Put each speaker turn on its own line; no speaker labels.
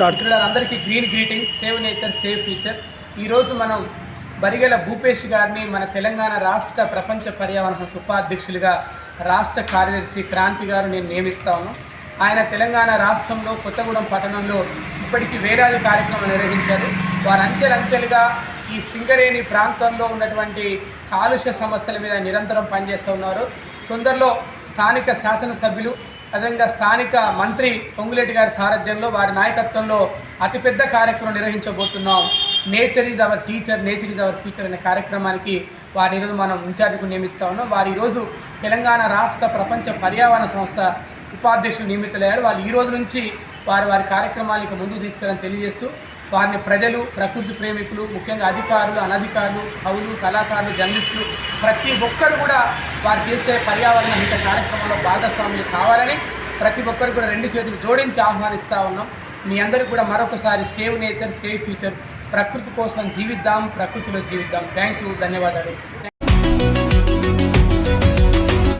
అందరికీ green greetings, save nature save future. ఈరోజు మనం బరిగెల భూపేష్ గారిని మన తెలంగాణ రాష్ట్ర ప్రపంచ పర్యావరణ ఉపాధ్యక్షులుగా రాష్ట్ర కార్యదర్శి క్రాంతి గారు నేను నియమిస్తాను. ఆయన తెలంగాణ రాష్ట్రంలో కొత్తగూడెం పట్టణంలో ఇప్పటికీ వేలాది కార్యక్రమాలు నిర్వహించారు. వారు అంచెలంచెలుగా ఈ సింగరేణి ప్రాంతంలో ఉన్నటువంటి కాలుష్య సమస్యల మీద నిరంతరం పనిచేస్తూ ఉన్నారు. తొందరలో స్థానిక శాసనసభ్యులు అదేవిధంగా స్థానిక మంత్రి పొంగులేటి గారి సారథ్యంలో వారి నాయకత్వంలో అతిపెద్ద కార్యక్రమం నిర్వహించబోతున్నాం. Nature is our teacher, nature is our future అనే కార్యక్రమానికి వారి ఈరోజు మనం ఇన్ఛార్జిగా నియమిస్తూ ఉన్నాం. వారు ఈరోజు తెలంగాణ రాష్ట్ర ప్రపంచ పర్యావరణ సంస్థ ఉపాధ్యక్షులు నియమితులయ్యారు. వాళ్ళు ఈ రోజు నుంచి వారి కార్యక్రమాలకు ముందుకు తీసుకెళ్ళని తెలియజేస్తూ వారిని ప్రజలు, ప్రకృతి ప్రేమికులు, ముఖ్యంగా అధికారులు, అనధికారులు, కవులు, కళాకారులు, జర్నలిస్టులు ప్రతి ఒక్కరు కూడా వారు చేసే పర్యావరణ హిత కార్యక్రమంలో భాగస్వాములు కావాలని ప్రతి ఒక్కరు కూడా రెండు చేతులు జోడించి ఆహ్వానిస్తూ ఉన్నాం. మీ అందరికీ కూడా మరొకసారి సేవ్ నేచర్ సేవ్ ఫ్యూచర్, ప్రకృతి కోసం జీవిద్దాం, ప్రకృతిలో జీవిద్దాం. థ్యాంక్ యూ, ధన్యవాదాలు.